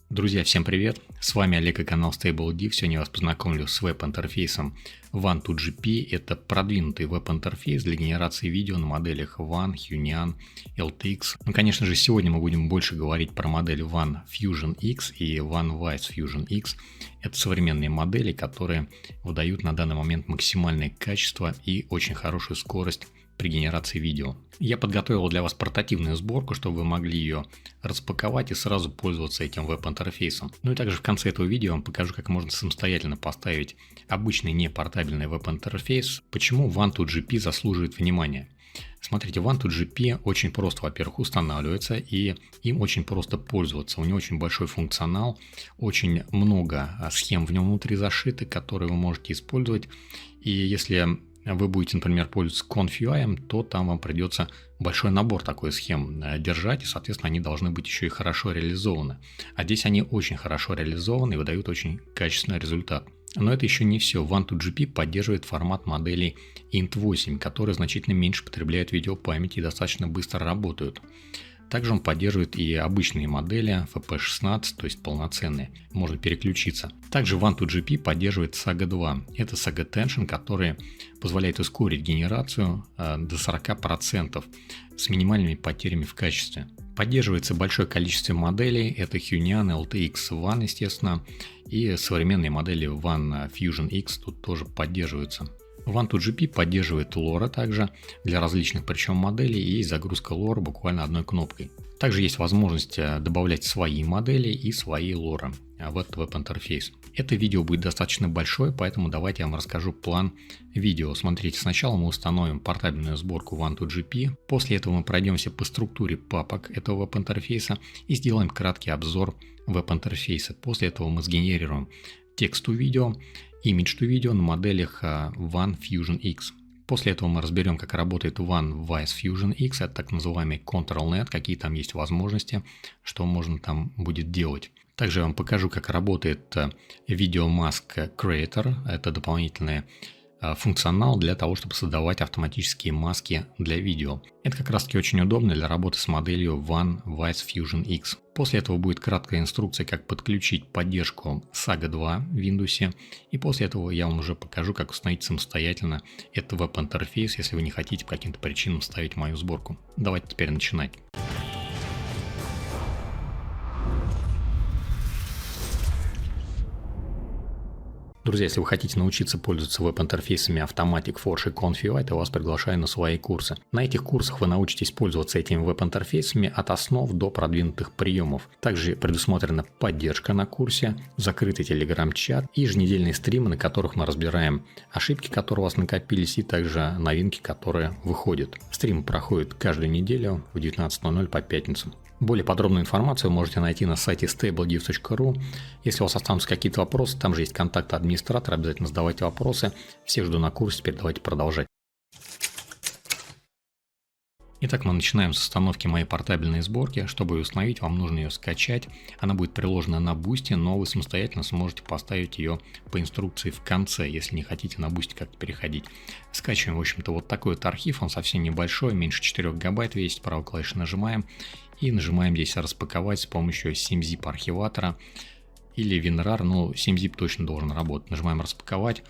Друзья, всем привет! С вами Олег и канал StableDiff. Сегодня я вас познакомлю с веб-интерфейсом One2GP. Это продвинутый веб-интерфейс для генерации видео на моделях One, Huion, LTX. Конечно же, сегодня мы будем больше говорить про модель One Fusion X и One Wise Fusion X. Это современные модели, которые выдают на данный момент максимальное качество и очень хорошую скорость при генерации видео. Я подготовил для вас портативную сборку, чтобы вы могли ее распаковать и сразу пользоваться этим веб-интерфейсом. Ну и также в конце этого видео я вам покажу, как можно самостоятельно поставить обычный непортабельный веб-интерфейс. Почему One2GP заслуживает внимания. Смотрите, One2GP очень просто, во-первых, устанавливается, и им очень просто пользоваться. У него очень большой функционал, очень много схем в нем внутри зашиты, которые вы можете использовать. И если вы будете, например, пользоваться Conf.ui, то там вам придется большой набор такой схем держать, и, соответственно, они должны быть еще и хорошо реализованы. А здесь они очень хорошо реализованы и выдают очень качественный результат. Но это еще не все. One2GP поддерживает формат моделей Int8, которые значительно меньше потребляют видеопамять и достаточно быстро работают. Также он поддерживает и обычные модели FP16, то есть полноценные. Можно переключиться. Также One2GP поддерживает Saga 2. Это Saga Tension, который позволяет ускорить генерацию до 40% с минимальными потерями в качестве. Поддерживается большое количество моделей. Это Huion, LTX One, естественно. И современные модели One Fusion X тут тоже поддерживаются. One2GP поддерживает лора также для различных причем моделей, и есть загрузка лора буквально одной кнопкой. Также есть возможность добавлять свои модели и свои лора в этот веб-интерфейс. Это видео будет достаточно большое, поэтому давайте я вам расскажу план видео. Смотрите, сначала мы установим портабельную сборку One2GP, после этого мы пройдемся по структуре папок этого веб-интерфейса и сделаем краткий обзор веб-интерфейса. После этого мы сгенерируем текст видео, Image to видео на моделях One Fusion X. После этого мы разберем, как работает One Wise Fusion X, это так называемый ControlNet, какие там есть возможности, что можно там будет делать. Также я вам покажу, как работает Video Mask Creator, это дополнительный функционал для того, чтобы создавать автоматические маски для видео. Это как раз таки очень удобно для работы с моделью One Wise Fusion X. После этого будет краткая инструкция, как подключить поддержку Saga 2 в Windows. И после этого я вам уже покажу, как установить самостоятельно этот веб-интерфейс, если вы не хотите по каким-то причинам ставить мою сборку. Давайте теперь начинать. Друзья, если вы хотите научиться пользоваться веб-интерфейсами Automatic Forge и Conf.ui, то я вас приглашаю на свои курсы. На этих курсах вы научитесь пользоваться этими веб-интерфейсами от основ до продвинутых приемов. Также предусмотрена поддержка на курсе, закрытый телеграм-чат и еженедельные стримы, на которых мы разбираем ошибки, которые у вас накопились, и также новинки, которые выходят. Стрим проходит каждую неделю в 19:00 по пятницам. Более подробную информацию вы можете найти на сайте stablediff.ru. Если у вас останутся какие-то вопросы, там же есть контакт администратора, обязательно задавайте вопросы. Всех жду на курсе, теперь давайте продолжать. Итак, мы начинаем с установки моей портабельной сборки. Чтобы ее установить, вам нужно ее скачать. Она будет приложена на Boosty, но вы самостоятельно сможете поставить ее по инструкции в конце, если не хотите на Boosty как-то переходить. Скачиваем, в общем-то, вот такой вот архив. Он совсем небольшой, меньше 4 гигабайт весит. Правой клавишей нажимаем. И нажимаем здесь распаковать с помощью SimZip архиватора или WinRAR, но SimZip точно должен работать. Нажимаем распаковать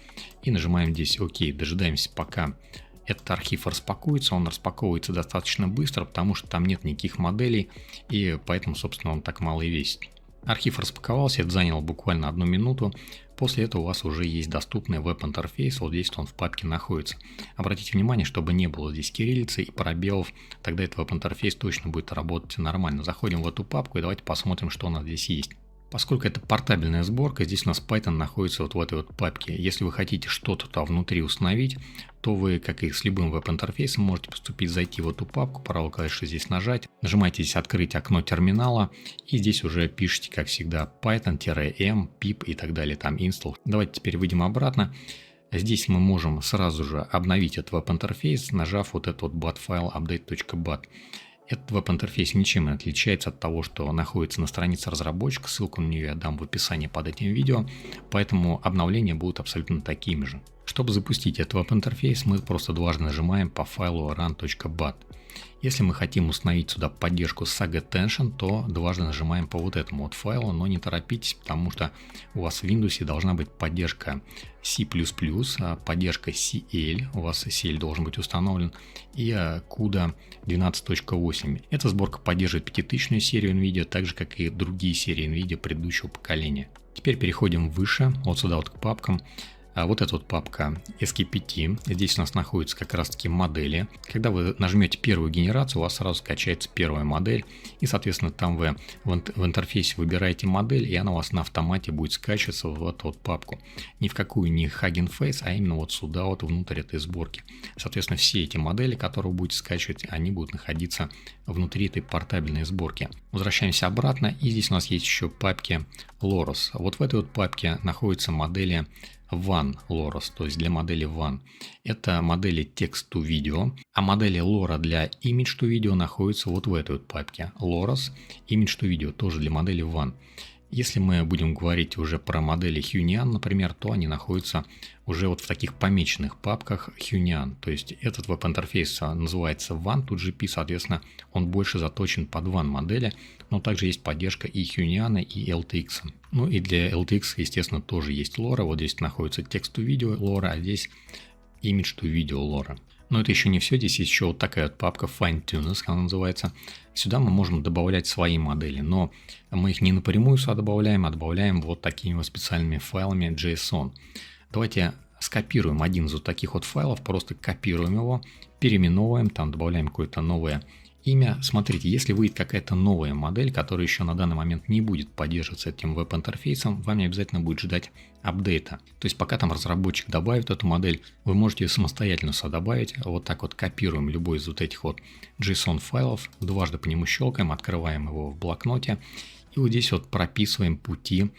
и нажимаем здесь ОК. Дожидаемся, пока этот архив распакуется. Он распаковывается достаточно быстро, потому что там нет никаких моделей, и поэтому, собственно, он так мало и весит. Архив распаковался, это заняло буквально 1 минуту. После этого у вас уже есть доступный веб-интерфейс, вот здесь он в папке находится. Обратите внимание, чтобы не было здесь кириллицы и пробелов, тогда этот веб-интерфейс точно будет работать нормально. Заходим в эту папку и давайте посмотрим, что у нас здесь есть. Поскольку это портабельная сборка, здесь у нас Python находится вот в этой вот папке. Если вы хотите что-то там внутри установить, то вы, как и с любым веб-интерфейсом, можете поступить, зайти в эту папку, правой клавишей здесь нажать, нажимаете здесь «Открыть окно терминала», и здесь уже пишите, как всегда, Python-m, pip и так далее, там install. Давайте теперь выйдем обратно. Здесь мы можем сразу же обновить этот веб-интерфейс, нажав вот этот вот bat файл update.bat. Этот веб-интерфейс ничем не отличается от того, что находится на странице разработчика, ссылку на нее я дам в описании под этим видео, поэтому обновления будут абсолютно такими же. Чтобы запустить этот веб-интерфейс, мы просто дважды нажимаем по файлу run.bat. Если мы хотим установить сюда поддержку Saga Tension, то дважды нажимаем по вот этому вот файлу, но не торопитесь, потому что у вас в Windows должна быть поддержка C++, поддержка CL, у вас CL должен быть установлен, и CUDA 12.8. Эта сборка поддерживает 5000 серию NVIDIA, так же как и другие серии NVIDIA предыдущего поколения. Теперь переходим выше, вот сюда вот к папкам. Вот эта вот папка SKPT, здесь у нас находятся как раз таки модели. Когда вы нажмете первую генерацию, у вас сразу скачается первая модель, и, соответственно, там вы в интерфейсе выбираете модель, и она у вас на автомате будет скачиваться в эту вот папку. Ни в какую не Hugging Face, а именно вот сюда, вот внутрь этой сборки. Соответственно, все эти модели, которые вы будете скачивать, они будут находиться внутри этой портабельной сборки. Возвращаемся обратно, и здесь у нас есть еще папки Loros. Вот в этой вот папке находятся модели WAN Loros, то есть для модели WAN. Это модели text-to-video, а модели LoRa для image-to-video находятся вот в этой вот папке. Loros, image-to-video, тоже для модели WAN. Если мы будем говорить уже про модели Hunian, например, то они находятся уже вот в таких помеченных папках Hunian. То есть этот веб-интерфейс называется WAN2GP, соответственно, он больше заточен под WAN модели, но также есть поддержка и Hunian, и LTX. Ну и для LTX, естественно, тоже есть LoRa. Вот здесь находится text-to-video LoRa, а здесь image-to-video LoRa. Но это еще не все, здесь есть еще вот такая вот папка Fine-Tuners, она называется. Сюда мы можем добавлять свои модели, но мы их не напрямую сюда добавляем, а добавляем вот такими вот специальными файлами JSON. Давайте скопируем один из вот таких вот файлов, просто копируем его, переименовываем, там добавляем какое-то новое имя. Смотрите, если выйдет какая-то новая модель, которая еще на данный момент не будет поддерживаться этим веб-интерфейсом, вам не обязательно будет ждать апдейта. То есть пока там разработчик добавит эту модель, вы можете ее самостоятельно сюда добавить. Вот так вот копируем любой из вот этих вот JSON файлов, дважды по нему щелкаем, открываем его в блокноте, и вот здесь вот прописываем пути,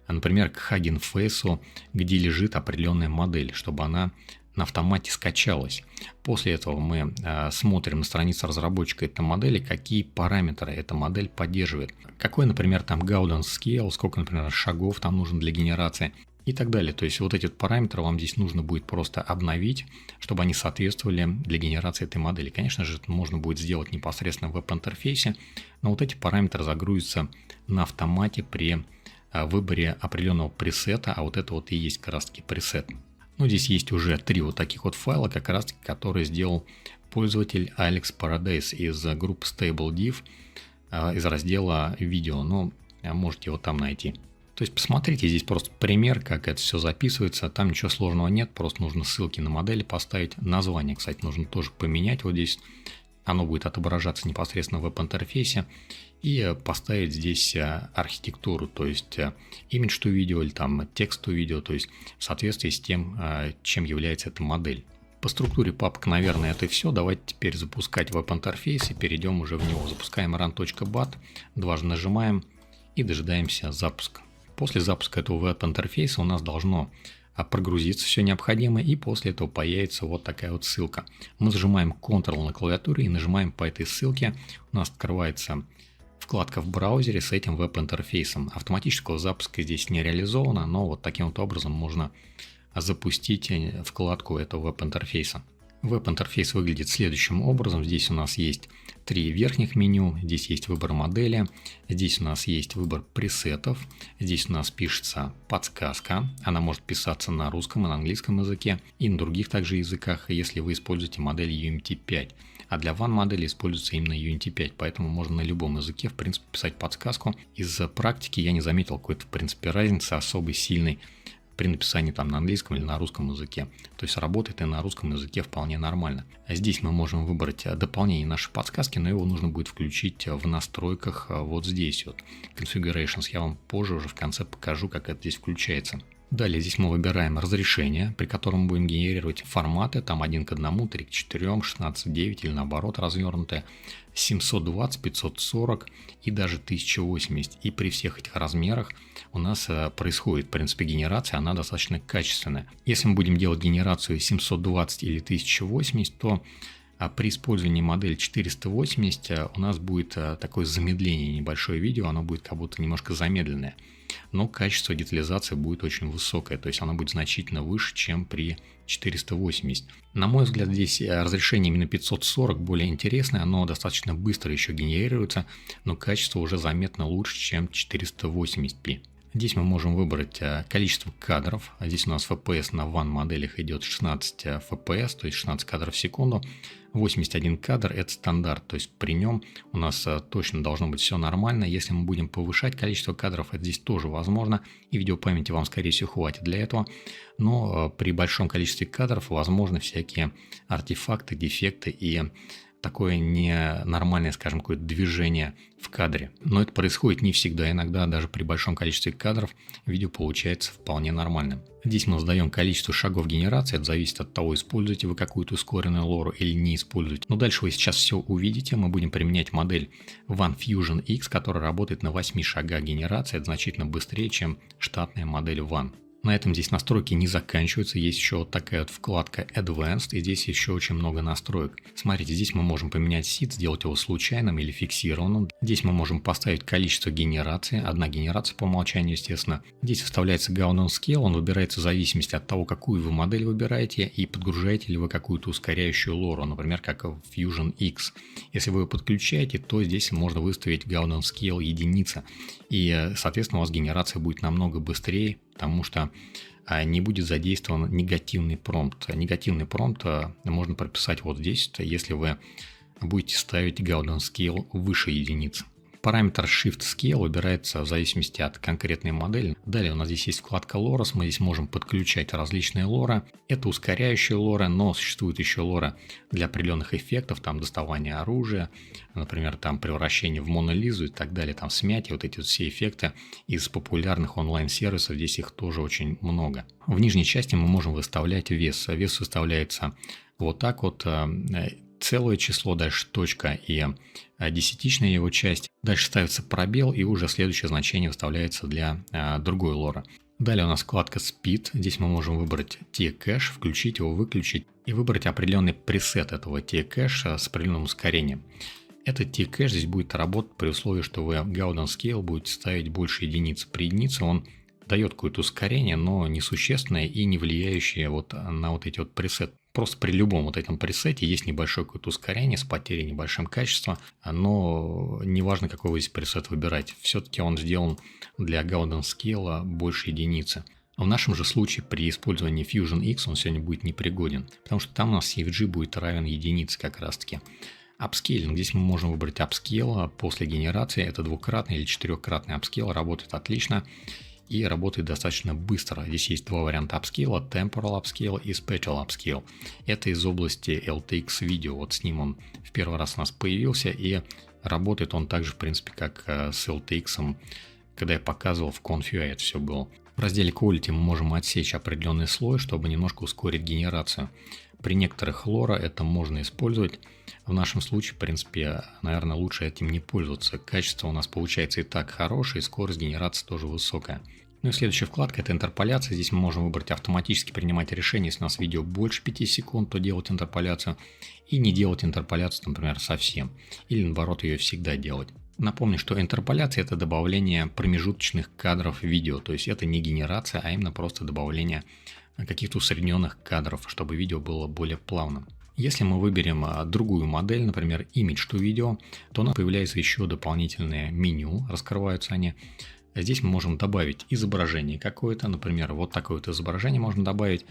например, к Hugging Face, где лежит определенная модель, чтобы она на автомате скачалась. После этого мы смотрим на странице разработчика этой модели, какие параметры эта модель поддерживает. Какой, например, там Gaussian Scale, сколько, например, шагов там нужно для генерации и так далее. То есть вот эти параметры вам здесь нужно будет просто обновить, чтобы они соответствовали для генерации этой модели. Конечно же, это можно будет сделать непосредственно в веб-интерфейсе, но вот эти параметры загрузятся на автомате при выборе определенного пресета, а вот это вот и есть как раз таки пресет. Ну, здесь есть уже 3 вот таких вот файла, как раз таки, которые сделал пользователь Alex Paradise из группы Stable Diff, из раздела видео, но можете его там найти. То есть посмотрите, здесь просто пример, как это все записывается, там ничего сложного нет, просто нужно ссылки на модели поставить, название, кстати, нужно тоже поменять, вот здесь оно будет отображаться непосредственно в веб-интерфейсе, и поставить здесь архитектуру, то есть image to video или там text to video, то есть в соответствии с тем, чем является эта модель. По структуре папок, наверное, это все. Давайте теперь запускать веб-интерфейс и перейдем уже в него. Запускаем run.bat, дважды нажимаем и дожидаемся запуска. После запуска этого веб-интерфейса у нас должно прогрузиться все необходимое, и после этого появится вот такая вот ссылка. Мы зажимаем Ctrl на клавиатуре и нажимаем по этой ссылке. У нас открывается вкладка в браузере с этим веб-интерфейсом. Автоматического запуска здесь не реализовано, но вот таким вот образом можно запустить вкладку этого веб-интерфейса. Веб-интерфейс выглядит следующим образом. Здесь у нас есть 3 верхних меню, здесь есть выбор модели, здесь у нас есть выбор пресетов, здесь у нас пишется подсказка, она может писаться на русском и на английском языке и на других также языках, если вы используете модель UMT 5. А для WAN модели используется именно UNT 5, поэтому можно на любом языке в принципе писать подсказку. Из практики я не заметил какой-то в принципе разницы особой сильной при написании там на английском или на русском языке. То есть работает и на русском языке вполне нормально. А здесь мы можем выбрать дополнение нашей подсказки, но его нужно будет включить в настройках вот здесь вот. Configurations. Я вам позже уже в конце покажу, как это здесь включается. Далее здесь мы выбираем разрешение, при котором мы будем генерировать форматы, там 1 к 1, 3 к 4, 16 к 9 или наоборот развернутые, 720, 540 и даже 1080. И при всех этих размерах у нас происходит, в принципе, генерация, она достаточно качественная. Если мы будем делать генерацию 720 или 1080, то при использовании модели 480 у нас будет такое замедление, небольшое видео, оно будет как будто немножко замедленное. но качество детализации будет очень высокое, то есть оно будет значительно выше, чем при 480. На мой взгляд, здесь разрешение именно 540 более интересное, оно достаточно быстро еще генерируется, но качество уже заметно лучше, чем 480p. Здесь мы можем выбрать количество кадров. Здесь у нас FPS на WAN моделях идет 16 FPS, то есть 16 кадров в секунду. 81 кадр – это стандарт, то есть при нем у нас точно должно быть все нормально. Если мы будем повышать количество кадров, это здесь тоже возможно, и видеопамяти вам, скорее всего, хватит для этого. Но при большом количестве кадров возможны всякие артефакты, дефекты и такое ненормальное, скажем, какое-то движение в кадре. Но это происходит не всегда. Иногда даже при большом количестве кадров видео получается вполне нормальным. Здесь мы задаем количество шагов генерации. Это зависит от того, используете вы какую-то ускоренную лору или не используете. Но дальше вы сейчас все увидите. Мы будем применять модель One Fusion X, которая работает на 8 шагах генерации. Это значительно быстрее, чем штатная модель One. На этом здесь настройки не заканчиваются, есть еще вот такая вот вкладка Advanced, и здесь еще очень много настроек. Смотрите, здесь мы можем поменять сид, сделать его случайным или фиксированным. Здесь мы можем поставить количество генерации, одна генерация по умолчанию, естественно. Здесь вставляется Gaussian Scale, он выбирается в зависимости от того, какую вы модель выбираете и подгружаете ли вы какую-то ускоряющую лору, например, как в Fusion X. Если вы ее подключаете, то здесь можно выставить Gaussian Scale единица, и, соответственно, у вас генерация будет намного быстрее, потому что не будет задействован негативный промпт. Негативный промпт можно прописать вот здесь, если вы будете ставить Gaussian Scale выше единицы. Параметр Shift Scale выбирается в зависимости от конкретной модели. Далее у нас здесь есть вкладка LoRa's, мы здесь можем подключать различные лора. Это ускоряющие лора, но существует еще лора для определенных эффектов, там доставание оружия, например, там превращение в монолизу и так далее, там смятие, вот эти вот все эффекты из популярных онлайн-сервисов, здесь их тоже очень много. В нижней части мы можем выставлять вес. Вес выставляется вот так вот, целое число, дальше точка и десятичная его часть. Дальше ставится пробел, и уже следующее значение выставляется для другой лора. Далее у нас вкладка Speed. Здесь мы можем выбрать T-кэш, включить его, выключить и выбрать определенный пресет этого T-кэша с определенным ускорением. Этот T-кэш здесь будет работать при условии, что вы Gaussian Scale будете ставить больше единицы. При единице он дает какое-то ускорение, но несущественное и не влияющее вот на вот эти вот пресеты. Просто при любом вот этом пресете есть небольшое какое-то ускорение с потерей небольшим качества, но неважно, какой вы здесь пресет выбираете, все-таки он сделан для Gaussian Scale больше единицы. В нашем же случае при использовании Fusion X он сегодня будет непригоден, потому что там у нас CFG будет равен единице как раз таки. Апскейлинг. Здесь мы можем выбрать апскейл после генерации. Это двукратный или четырехкратный апскейл, работает отлично. И работает достаточно быстро. Здесь есть два варианта апскейла: Temporal Upscale и Spatial Upscale. Это из области LTX видео. Вот с ним он в первый раз у нас появился, и работает он также, в принципе, как с LTX, когда я показывал в Config, это все было. В разделе Quality мы можем отсечь определенный слой, чтобы немножко ускорить генерацию. При некоторых лора это можно использовать. В нашем случае, в принципе, наверное, лучше этим не пользоваться. Качество у нас получается и так хорошее, и скорость генерации тоже высокая. Ну и следующая вкладка — это интерполяция. Здесь мы можем выбрать автоматически принимать решение. Если у нас видео больше 5 секунд, то делать интерполяцию. И не делать интерполяцию, например, совсем. Или наоборот, ее всегда делать. Напомню, что интерполяция — это добавление промежуточных кадров видео. То есть это не генерация, а именно просто добавление каких-то усредненных кадров, чтобы видео было более плавным. Если мы выберем другую модель, например, Image to Video, то у нас появляется еще дополнительное меню, раскрываются они. Здесь мы можем добавить изображение какое-то, например, вот такое вот изображение можно добавить,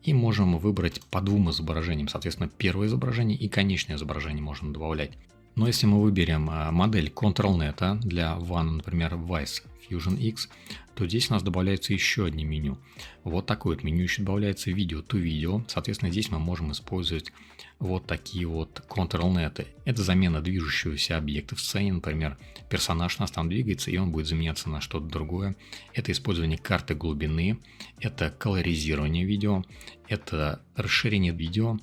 и можем выбрать по двум изображениям, соответственно, первое изображение и конечное изображение можно добавлять. Но если мы выберем модель ControlNet для One, например, Vice Fusion X, то здесь у нас добавляется еще одно меню. Вот такое вот меню еще добавляется Video to Video. Соответственно, здесь мы можем использовать вот такие вот ControlNet. Это замена движущегося объекта в сцене. Например, персонаж у нас там двигается, и он будет заменяться на что-то другое. Это использование карты глубины, это колоризирование видео, это расширение видео.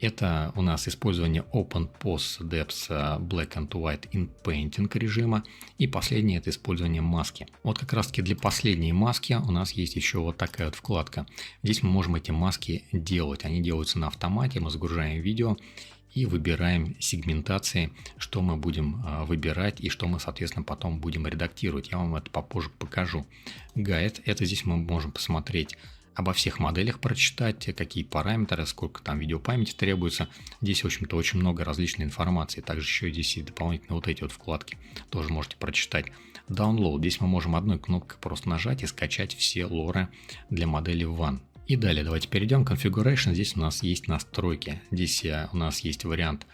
Это у нас использование Open Pose Depth Black and White in Painting режима. И последнее — это использование маски. Вот как раз таки для последней маски у нас есть еще вот такая вот вкладка. Здесь мы можем эти маски делать. Они делаются на автомате, мы загружаем видео. и выбираем сегментации, что мы будем выбирать и что мы, соответственно, потом будем редактировать. Я вам это попозже покажу. Гайд – это здесь мы можем посмотреть обо всех моделях, прочитать, какие параметры, сколько там видеопамяти требуется. Здесь, в общем-то, очень много различной информации. Также еще здесь есть дополнительно вот эти вот вкладки, тоже можете прочитать. Download. Здесь мы можем одной кнопкой просто нажать и скачать все лоры для модели One. И далее давайте перейдем к Configuration. Здесь у нас есть настройки. Здесь у нас есть вариант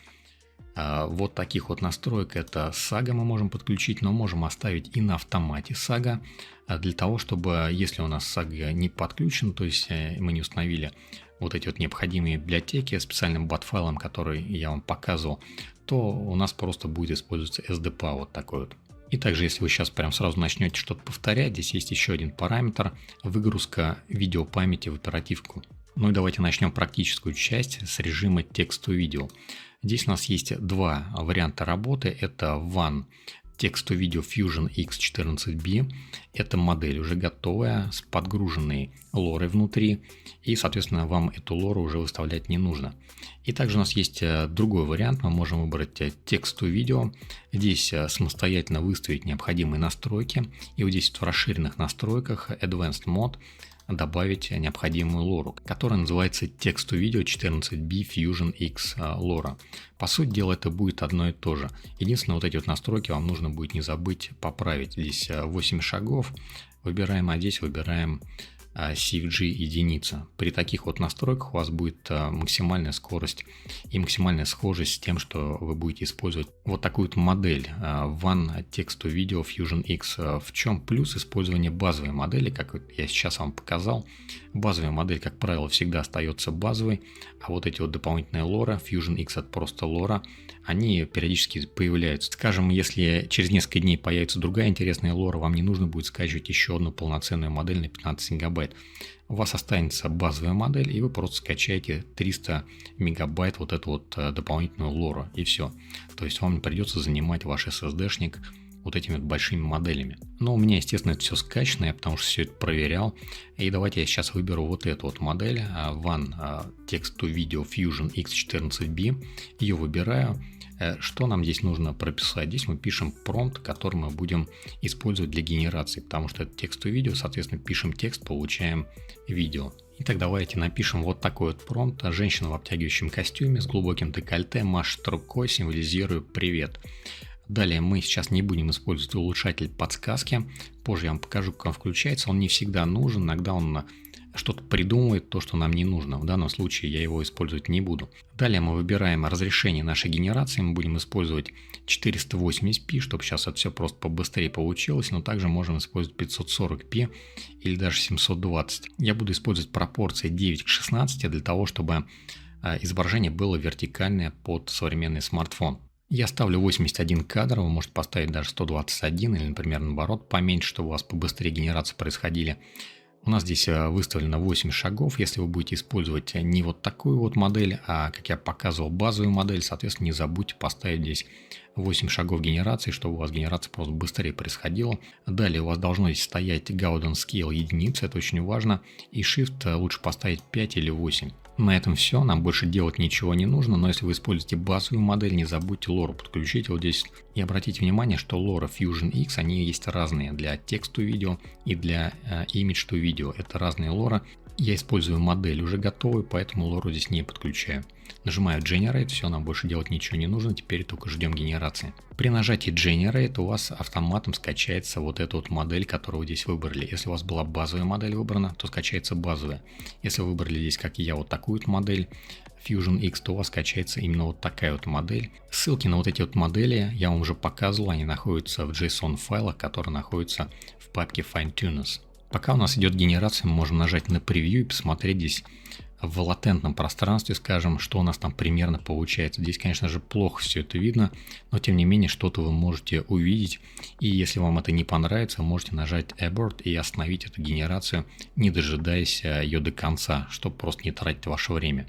вот таких вот настроек. Это Saga мы можем подключить, но можем оставить и на автомате Saga, для того, чтобы, если у нас Saga не подключен, то есть мы не установили вот эти вот необходимые библиотеки специальным BAT-файлом, который я вам показывал, то у нас просто будет использоваться SDPA вот такой вот. И также, если вы сейчас прям сразу начнете что-то повторять, здесь есть еще один параметр – выгрузка видеопамяти в оперативку. Ну и давайте начнем практическую часть с режима текст-to-видео. Здесь у нас есть два варианта работы. Это One Text-to-Video Fusion X14B. Это модель уже готовая, с подгруженной лорой внутри. И, соответственно, вам эту лору уже выставлять не нужно. И также у нас есть другой вариант. Мы можем выбрать Text-to-Video. Здесь самостоятельно выставить необходимые настройки. И вот здесь в расширенных настройках Advanced Mode добавить необходимую лору, которая называется Text-to-Video 14B Fusion X лора. По сути дела, это будет одно и то же. Единственное, вот эти вот настройки вам нужно будет не забыть поправить. Здесь 8 шагов. Выбираем, а здесь выбираем CFG единица. При таких вот настройках у вас будет максимальная скорость и максимальная схожесть с тем, что вы будете использовать вот такую вот модель One Text-to-Video Fusion X. В чем плюс использования базовой модели, как я сейчас вам показал. Базовая модель, как правило, всегда остается базовой, а вот эти вот дополнительные лора, Fusion X это просто лора, они периодически появляются. Скажем, если через несколько дней появится другая интересная лора, вам не нужно будет скачивать еще одну полноценную модель на 15 гигабайт. У вас останется базовая модель, и вы просто скачаете 300 мегабайт вот эту вот дополнительную лору, и все. То есть вам не придется занимать ваш SSD-шник вот этими вот большими моделями. Но у меня, естественно, это все скачано, я потому что все это проверял. И давайте я сейчас выберу вот эту вот модель One Text-to-Video Fusion X14B. Ее выбираю. Что нам здесь нужно прописать? Здесь мы пишем промпт, который мы будем использовать для генерации, потому что это текст-to-видео, соответственно, пишем текст, получаем видео. Итак, давайте напишем вот такой вот промпт. Женщина в обтягивающем костюме с глубоким декольте машет рукой, символизируя «привет». Далее мы сейчас не будем использовать улучшатель подсказки. Позже я вам покажу, как он включается. Он не всегда нужен, иногда он что-то придумывает, то, что нам не нужно. В данном случае я его использовать не буду. Далее мы выбираем разрешение нашей генерации. Мы будем использовать 480p, чтобы сейчас это все просто побыстрее получилось. Но также можем использовать 540p или даже 720. Я буду использовать пропорции 9 к 16 для того, чтобы изображение было вертикальное под современный смартфон. Я ставлю 81 кадр, вы можете поставить даже 121 или, например, наоборот, поменьше, чтобы у вас побыстрее генерации происходили. У нас здесь выставлено 8 шагов. Если вы будете использовать не вот такую вот модель, а, как я показывал, базовую модель, соответственно, не забудьте поставить здесь 8 шагов генерации, чтобы у вас генерация просто быстрее происходила. Далее у вас должно здесь стоять Gaussian Scale единицы, это очень важно. И Shift лучше поставить 5 или 8. На этом все, нам больше делать ничего не нужно, но если вы используете базовую модель, не забудьте лору подключить вот здесь. И обратите внимание, что лора Fusion X, они есть разные для текст-to-видео и для image-to-видео. Это разные лора. Я использую модель уже готовую, поэтому лору здесь не подключаю. Нажимаю Generate, все, нам больше делать ничего не нужно, теперь только ждем генерации. При нажатии Generate у вас автоматом скачается вот эта вот модель, которую вы здесь выбрали. Если у вас была базовая модель выбрана, то скачается базовая. Если вы выбрали здесь, как и я, вот такую вот модель Fusion X, то у вас скачается именно вот такая вот модель. Ссылки на вот эти вот модели я вам уже показывал, они находятся в JSON файлах, которые находятся в папке FineTuners. Пока у нас идет генерация, мы можем нажать на превью и посмотреть здесь в латентном пространстве, скажем, что у нас там примерно получается. Здесь, конечно же, плохо все это видно, но тем не менее что-то вы можете увидеть. И если вам это не понравится, вы можете нажать Abort и остановить эту генерацию, не дожидаясь ее до конца, чтобы просто не тратить ваше время.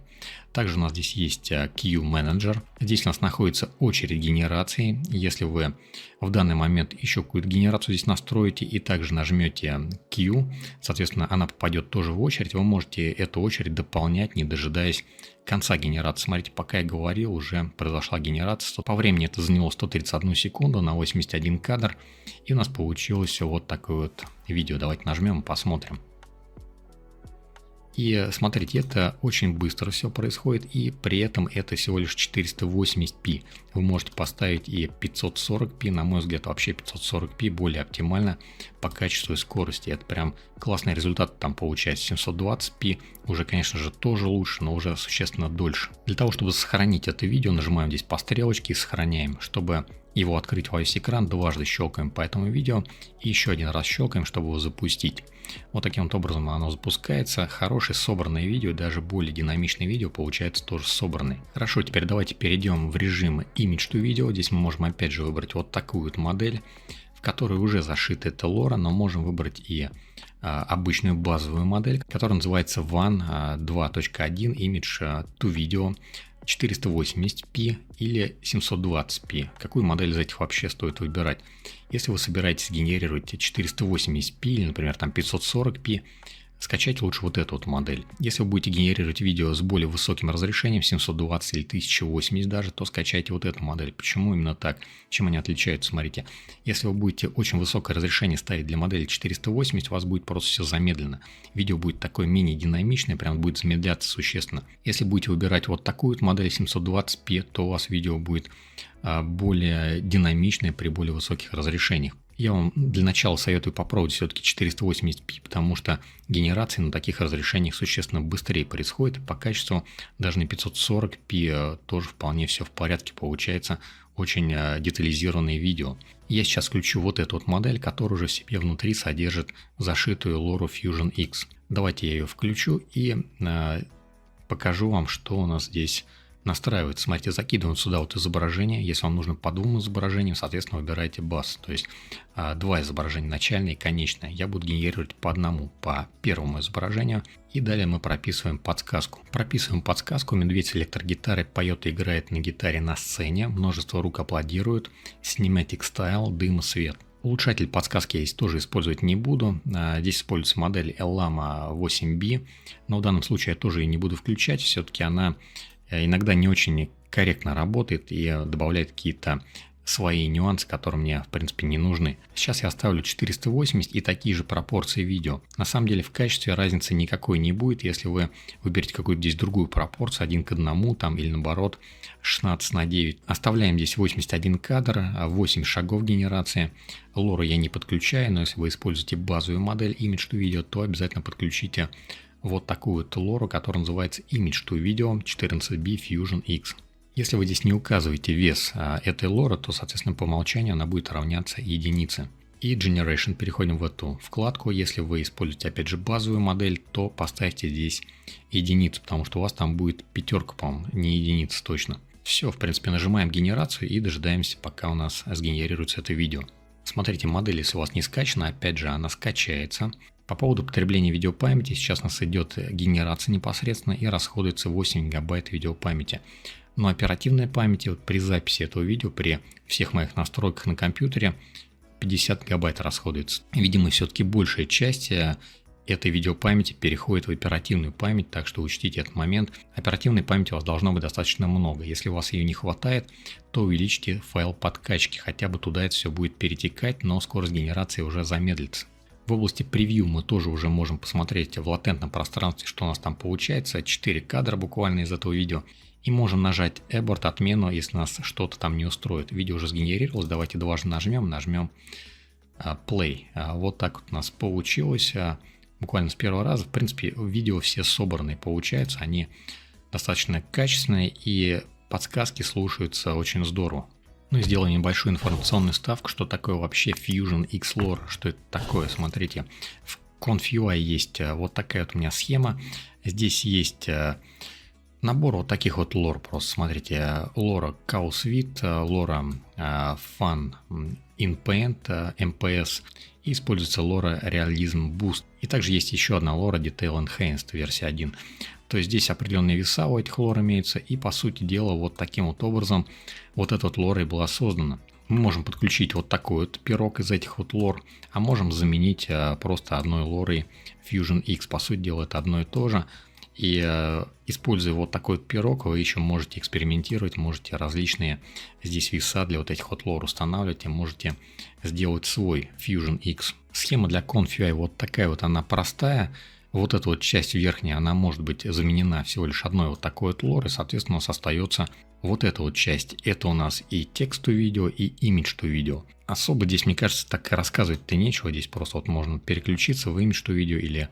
Также у нас здесь есть Queue Manager. Здесь у нас находится очередь генерации. Если вы в данный момент еще какую-то генерацию здесь настроите и также нажмете queue, соответственно, она попадет тоже в очередь, вы можете эту очередь дополнять, не дожидаясь конца генерации. Смотрите, пока я говорил, уже произошла генерация. По времени это заняло 131 секунду на 81 кадр, и у нас получилось вот такое вот видео. Давайте нажмем и посмотрим. И смотрите, это очень быстро все происходит, и при этом это всего лишь 480p. Вы можете поставить и 540p, на мой взгляд, вообще 540p более оптимально по качеству и скорости. Это прям классный результат там получается. 720p уже, конечно же, тоже лучше, но уже существенно дольше. Для того, чтобы сохранить это видео, нажимаем здесь по стрелочке и сохраняем. Чтобы его открыть во весь экран, дважды щелкаем по этому видео и еще один раз щелкаем, чтобы его запустить. Вот таким вот образом оно запускается. Хорошее собранное видео, даже более динамичное видео получается тоже собранное. Хорошо, теперь давайте перейдем в режим Image to Video. Здесь мы можем опять же выбрать вот такую вот модель, в которой уже зашита эта лора, но можем выбрать и обычную базовую модель, которая называется WAN 2.1 Image to Video 480p или 720p. Какую модель из этих вообще стоит выбирать? Если вы собираетесь генерировать 480p или, например, там 540p, скачать лучше вот эту вот модель. Если вы будете генерировать видео с более высоким разрешением, 720 или 1080 даже, то скачайте вот эту модель. Почему именно так? Чем они отличаются? Смотрите, если вы будете очень высокое разрешение ставить для модели 480, у вас будет просто все замедлено. Видео будет такое мини-динамичное, прям будет замедляться существенно. Если будете выбирать вот такую вот модель 720p, то у вас видео будет более динамичное при более высоких разрешениях. Я вам для начала советую попробовать все-таки 480p, потому что генерация на таких разрешениях существенно быстрее происходит, и по качеству даже на 540p тоже вполне все в порядке получается, очень детализированное видео. Я сейчас включу вот эту вот модель, которая уже в себе внутри содержит зашитую LoRa Fusion X. Давайте я ее включу и покажу вам, что у нас здесь настраивается. Смотрите, закидываем сюда вот изображение. Если вам нужно по двум изображениям, соответственно, выбираете бас. То есть два изображения, начальное и конечное. Я буду генерировать по одному, по первому изображению. И далее мы прописываем подсказку. Прописываем подсказку. Медведь с электрогитарой поет и играет на гитаре на сцене. Множество рук аплодируют. Cinematic Style, дым и свет. Улучшатель подсказки я здесь тоже использовать не буду. Здесь используется модель Llama 8B. Но в данном случае я тоже ее не буду включать. Все-таки она иногда не очень корректно работает и добавляет какие-то свои нюансы, которые мне, в принципе, не нужны. Сейчас я оставлю 480 и такие же пропорции видео. На самом деле в качестве разницы никакой не будет, если вы выберете какую-то здесь другую пропорцию, 1:1 там, или наоборот 16:9. Оставляем здесь 81 кадр, 8 шагов генерации. LoRa я не подключаю, но если вы используете базовую модель Image to Video, то обязательно подключите вот такую вот LoRa, которая называется Image to Video 14B Fusion X. Если вы здесь не указываете вес этой LoRa, то, соответственно, по умолчанию она будет равняться единице. И Generation. Переходим в эту вкладку. Если вы используете, опять же, базовую модель, то поставьте здесь единицу, потому что у вас там будет пятерка, по-моему, не единица точно. Все, в принципе, нажимаем генерацию и дожидаемся, пока у нас сгенерируется это видео. Смотрите, модель, если у вас не скачана, опять же, она скачается. По поводу потребления видеопамяти, сейчас у нас идет генерация непосредственно и расходуется 8 гигабайт видеопамяти. Но оперативной памяти вот при записи этого видео, при всех моих настройках на компьютере, 50 гигабайт расходуется. Видимо, все-таки большая часть этой видеопамяти переходит в оперативную память, так что учтите этот момент. Оперативной памяти у вас должно быть достаточно много. Если у вас ее не хватает, то увеличьте файл подкачки, хотя бы туда это все будет перетекать, но скорость генерации уже замедлится. В области превью мы тоже уже можем посмотреть в латентном пространстве, что у нас там получается. 4 кадра буквально из этого видео. И можем нажать Abort, отмену, если нас что-то там не устроит. Видео уже сгенерировалось, давайте дважды нажмем Play. Вот так вот у нас получилось. Буквально с первого раза. В принципе, видео все собранные получаются. Они достаточно качественные и подсказки слушаются очень здорово. Ну и сделаем небольшую информационную ставку, что такое вообще Fusion X LoRa, что это такое. Смотрите, в Conf.ui есть вот такая вот у меня схема. Здесь есть набор вот таких вот LoRa, просто смотрите, LoRa Cow Suite, LoRa Fun InPaint, MPS, и используется LoRa Realism Boost. И также есть еще одна LoRa Detail Enhanced версия 1. То есть здесь определенные веса у этих LoRa имеются, и по сути дела вот таким вот образом вот этот LoRa и была создана. Мы можем подключить вот такой вот пирог из этих вот лор, а можем заменить просто одной лорой Fusion X. По сути дела, это одно и то же. И используя вот такой вот пирог, вы еще можете экспериментировать, можете различные здесь веса для вот этих вот лор устанавливать, и можете сделать свой Fusion X. Схема для ConfUI вот такая вот, она простая. Вот эта вот часть верхняя, она может быть заменена всего лишь одной вот такой вот лор, и, соответственно, у нас остается вот эта вот часть. Это у нас и текст to видео, и image to видео. Особо здесь, мне кажется, так и рассказывать-то нечего. Здесь просто вот можно переключиться в image to видео или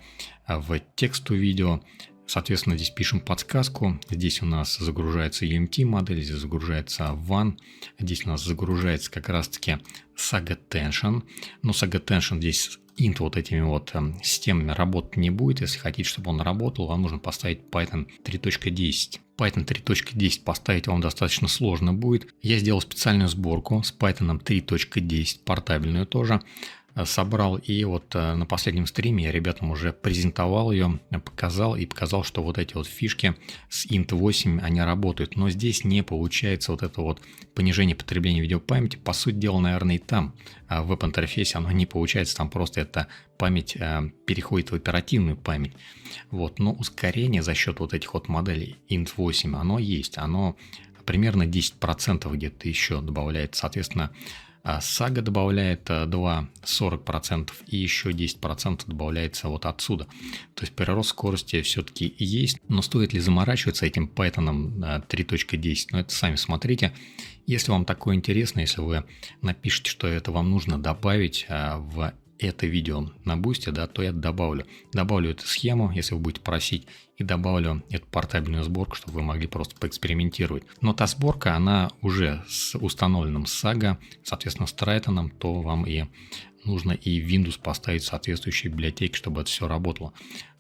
в текст to видео. Соответственно, здесь пишем подсказку. Здесь у нас загружается UMT модель, здесь загружается WAN. Здесь у нас загружается как раз-таки Saga Tension. Но Saga Tension здесь int вот этими вот системами работать не будет. Если хотите, чтобы он работал, вам нужно поставить Python 3.10. Python 3.10 поставить вам достаточно сложно будет. Я сделал специальную сборку с Python 3.10, портабельную тоже. Собрал, и вот на последнем стриме я ребятам уже презентовал ее, показал, что вот эти вот фишки с int 8, они работают, но здесь не получается вот это вот понижение потребления видеопамяти. По сути дела, наверное, и там в веб-интерфейсе оно не получается, там просто эта память переходит в оперативную память. Вот, но ускорение за счет вот этих вот моделей int 8, оно есть, оно примерно 10% где-то еще добавляет, соответственно, Saga добавляет 2,40% и еще 10% добавляется вот отсюда. То есть прирост скорости все-таки есть, но стоит ли заморачиваться этим Python 3.10? Ну, это сами смотрите. Если вам такое интересно, если вы напишите, что это вам нужно добавить в это видео на Boosty, да, то я добавлю. Добавлю эту схему, если вы будете просить, и добавлю эту портабельную сборку, чтобы вы могли просто поэкспериментировать. Но та сборка, она уже с установленным Saga, соответственно, с Triton, то вам и нужно и в Windows поставить соответствующие библиотеки, чтобы это все работало.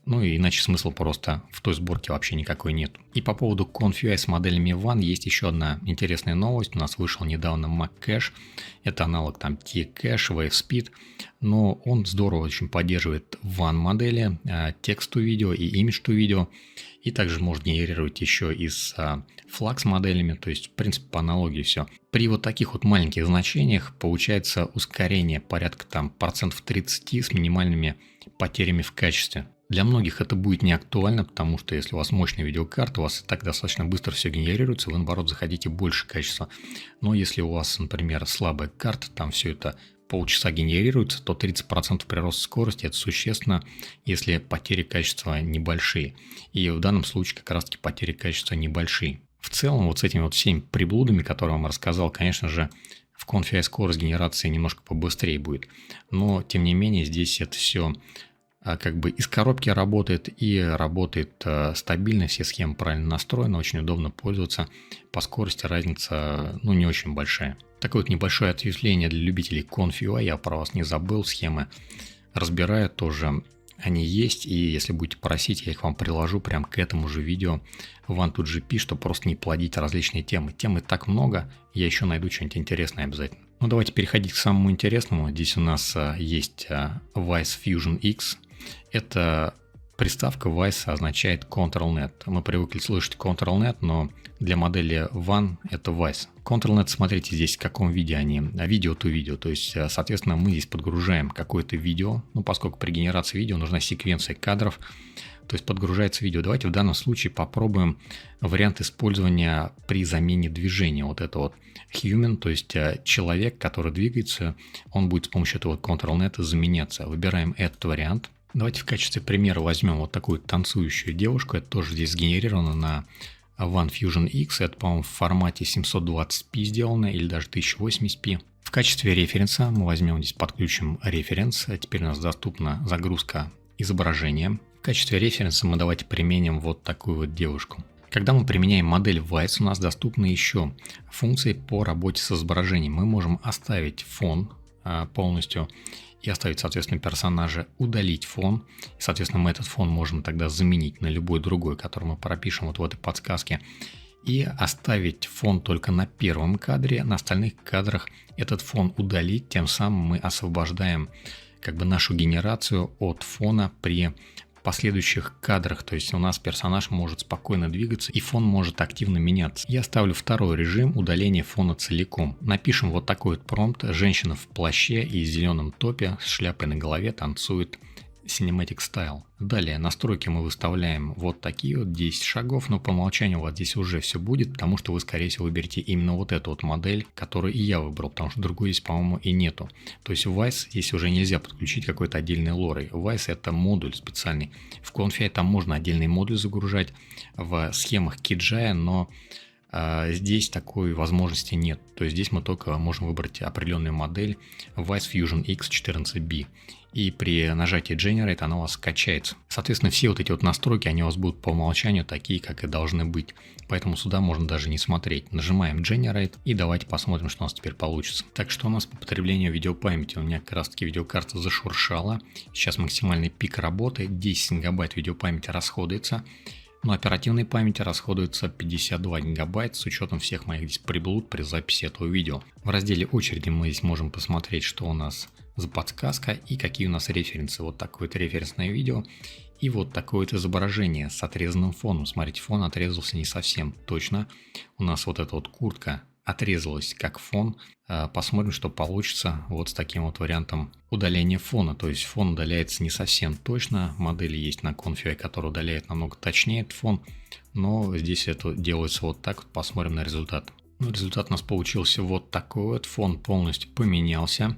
Ну и иначе смысла просто в той сборке вообще никакой нет. И по поводу ConfUI с моделями WAN есть еще одна интересная новость. У нас вышел недавно MacCache. Это аналог там T-Cache, WaveSpeed. Но он здорово очень поддерживает WAN модели, текст to видео и image to видео. И также может генерировать еще и с Flux моделями. То есть, в принципе, по аналогии все. При вот таких вот маленьких значениях получается ускорение порядка там 30% с минимальными потерями в качестве. Для многих это будет не актуально, потому что если у вас мощная видеокарта, у вас и так достаточно быстро все генерируется, вы, наоборот, захотите больше качества. Но если у вас, например, слабая карта, там все это полчаса генерируется, то 30% прирост скорости – это существенно, если потери качества небольшие. И в данном случае как раз-таки потери качества небольшие. В целом, вот с этими вот 7 приблудами, которые я вам рассказал, конечно же, в ConfUI скорость генерации немножко побыстрее будет. Но, тем не менее, здесь это все как бы из коробки работает и работает стабильно, все схемы правильно настроены, очень удобно пользоваться. По скорости разница не очень большая. Такое вот небольшое ответвление для любителей ConfUI, я про вас не забыл, схемы разбираю тоже. Они есть, и если будете просить, я их вам приложу прям к этому же видео в One2GP, чтобы просто не плодить различные темы. Тем и так много, я еще найду что-нибудь интересное обязательно. Ну давайте переходить к самому интересному. Здесь у нас есть Wwise Fusion X. Это приставка Wwise означает ControlNet. Мы привыкли слышать ControlNet, но для модели WAN это Wwise. ControlNet, смотрите, здесь в каком виде они. Видео to видео. То есть, соответственно, мы здесь подгружаем какое-то видео. Поскольку при генерации видео нужна секвенция кадров, то есть подгружается видео. Давайте в данном случае попробуем вариант использования при замене движения. Вот это вот human, то есть человек, который двигается, он будет с помощью этого ControlNet заменяться. Выбираем этот вариант. Давайте в качестве примера возьмем вот такую танцующую девушку. Это тоже здесь сгенерировано на One Fusion X. Это, по-моему, в формате 720p сделано или даже 1080p. В качестве референса мы возьмем здесь, подключим референс. Теперь у нас доступна загрузка изображения. В качестве референса мы давайте применим вот такую вот девушку. Когда мы применяем модель Wwise, у нас доступны еще функции по работе с изображением. Мы можем оставить фон полностью и оставить, соответственно, персонажа, удалить фон. И, соответственно, мы этот фон можем тогда заменить на любой другой, который мы пропишем вот в этой подсказке. И оставить фон только на первом кадре, на остальных кадрах этот фон удалить. Тем самым мы освобождаем как бы нашу генерацию от фона при последующих кадрах, то есть у нас персонаж может спокойно двигаться и фон может активно меняться. Я ставлю второй режим удаления фона целиком. Напишем вот такой вот промпт: женщина в плаще и зеленом топе с шляпой на голове танцует Cinematic Style. Далее настройки мы выставляем вот такие вот 10 шагов, но по умолчанию у вас здесь уже все будет, потому что вы, скорее всего, выберете именно вот эту вот модель, которую и я выбрал, потому что другой здесь, по-моему, и нету. То есть в Wwise здесь уже нельзя подключить какой-то отдельной лорой. Wwise — это модуль специальный. В Config там можно отдельный модуль загружать в схемах KitJaya, но здесь такой возможности нет. То есть здесь мы только можем выбрать определенную модель Wwise Fusion X14B. И при нажатии Generate она у вас скачается. Соответственно, все вот эти вот настройки, они у вас будут по умолчанию такие, как и должны быть. Поэтому сюда можно даже не смотреть. Нажимаем Generate и давайте посмотрим, что у нас теперь получится. Так, что у нас по потреблению видеопамяти? У меня как раз таки видеокарта зашуршала. Сейчас максимальный пик работы. 10 гигабайт видеопамяти расходуется. Но оперативной памяти расходуется 52 гигабайт с учетом всех моих здесь приблуд при записи этого видео. В разделе очереди мы здесь можем посмотреть, что у нас за подсказка и какие у нас референсы. Вот такое вот референсное видео и вот такое вот изображение с отрезанным фоном. Смотрите, фон отрезался не совсем точно. У нас вот эта вот куртка отрезалась как фон. Посмотрим, что получится вот с таким вот вариантом удаления фона. То есть фон удаляется не совсем точно. Модели есть на Config, который удаляет намного точнее этот фон. Но здесь это делается вот так. Вот посмотрим на результат. Ну, результат у нас получился вот такой вот. Фон полностью поменялся.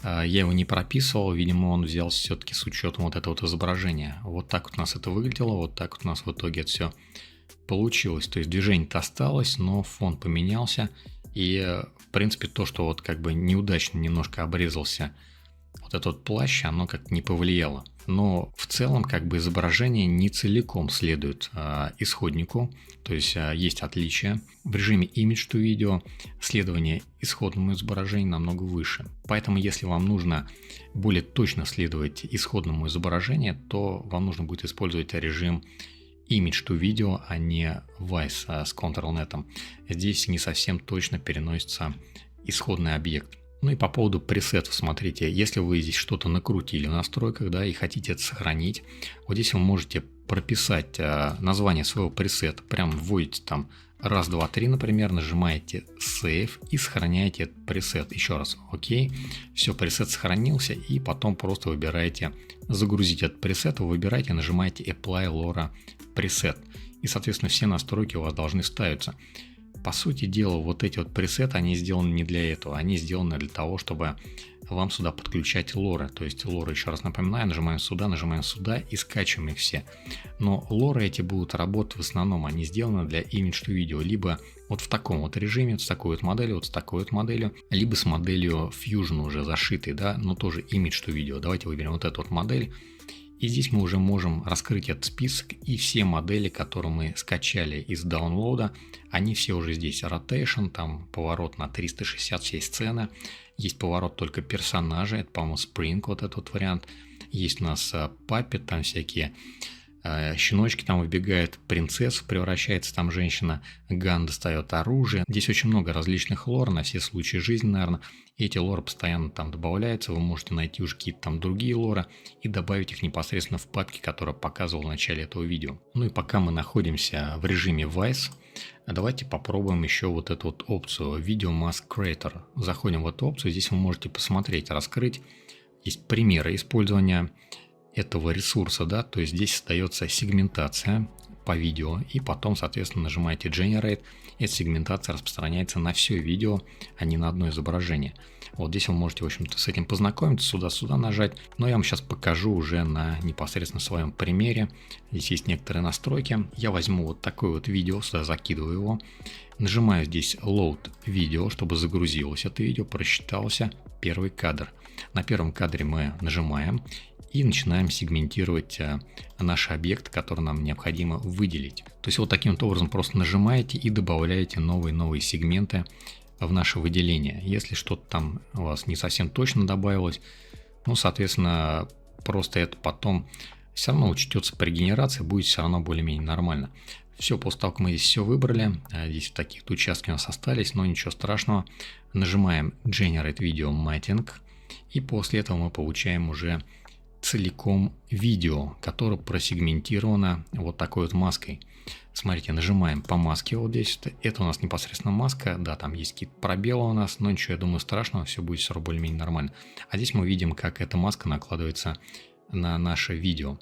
Я его не прописывал, видимо, он взялся все-таки с учетом вот этого вот изображения. Вот так вот у нас это выглядело, вот так вот у нас в итоге это все получилось. То есть движение-то осталось, но фон поменялся. И, в принципе, то, что вот как бы неудачно немножко обрезался вот этот плащ, оно как-то не повлияло. Но в целом как бы изображение не целиком следует исходнику, то есть есть отличия. В режиме Image to Video следование исходному изображению намного выше. Поэтому если вам нужно более точно следовать исходному изображению, то вам нужно будет использовать режим Image to Video, а не Wwise с Control-Net. Здесь не совсем точно переносится исходный объект. Ну и по поводу пресетов, смотрите, если вы здесь что-то накрутили в настройках, да, и хотите это сохранить, вот здесь вы можете прописать название своего пресета, прям вводите там 1, 2, 3, например, нажимаете Save и сохраняете этот пресет. Еще раз, окей, все, пресет сохранился, и потом просто выбираете загрузить этот пресет, вы выбираете, нажимаете Apply LoRa Preset, и, соответственно, все настройки у вас должны ставиться. По сути дела, вот эти вот пресеты, они сделаны не для этого, они сделаны для того, чтобы вам сюда подключать лоры. То есть лоры, еще раз напоминаю, нажимаем сюда и скачиваем их все. Но лоры эти будут работать в основном, они сделаны для Image to Video, либо вот в таком вот режиме, с такой вот моделью, вот с такой вот моделью, либо с моделью Fusion уже зашитой, да, но тоже Image to Video. Давайте выберем вот эту вот модель. И здесь мы уже можем раскрыть этот список, и все модели, которые мы скачали из даунлода, они все уже здесь. Rotation, там поворот на 360 всей сцены. Есть поворот только персонажей, это, по-моему, Spring, вот этот вот вариант. Есть у нас Puppet, там всякие щеночки там выбегают, принцесса превращается, там женщина, Ган достает оружие. Здесь очень много различных лор на все случаи жизни, наверное. И эти лоры постоянно там добавляются. Вы можете найти уже какие-то там другие лоры и добавить их непосредственно в папке, которую показывал в начале этого видео. Ну и пока мы находимся в режиме Wwise, давайте попробуем еще вот эту вот опцию Video Mask Creator. Заходим в эту опцию, здесь вы можете посмотреть, раскрыть. Есть примеры использования этого ресурса, да, то есть здесь создается сегментация по видео, и потом, соответственно, нажимаете Generate, эта сегментация распространяется на все видео, а не на одно изображение. Вот здесь вы можете, в общем-то, с этим познакомиться, сюда нажать, но я вам сейчас покажу уже на непосредственно своем примере. Здесь есть некоторые настройки. Я возьму вот такое вот видео, сюда закидываю его, нажимаю здесь Load видео, чтобы загрузилось это видео, просчитался первый кадр. На первом кадре мы нажимаем и начинаем сегментировать наш объект, который нам необходимо выделить. То есть вот таким вот образом просто нажимаете и добавляете новые сегменты в наше выделение. Если что-то там у вас не совсем точно добавилось, ну, соответственно, просто это потом все равно учтется при генерации, будет все равно более-менее нормально. Все, после того, как мы здесь все выбрали, здесь такие участки у нас остались, но ничего страшного. Нажимаем Generate Video Mapping, и после этого мы получаем уже целиком видео, которое просегментировано вот такой вот маской. Смотрите, нажимаем по маске вот здесь. Это у нас непосредственно маска. Да, там есть какие-то пробелы у нас, но ничего, я думаю, страшного, все будет все равно более-менее нормально. А здесь мы видим, как эта маска накладывается на наше видео.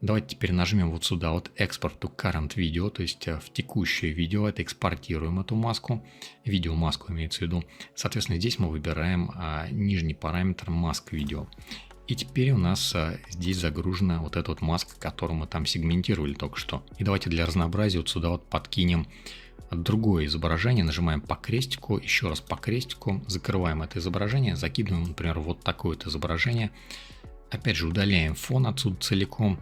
Давайте теперь нажмем вот сюда вот Export to Current Video, то есть в текущее видео, это экспортируем эту маску, видеомаску имеется в виду. Соответственно, здесь мы выбираем нижний параметр Mask Video. И теперь у нас здесь загружена вот эта вот маска, которую мы там сегментировали только что. И давайте для разнообразия вот сюда вот подкинем другое изображение, нажимаем по крестику, еще раз по крестику, закрываем это изображение, закидываем, например, вот такое вот изображение. Опять же удаляем фон отсюда целиком.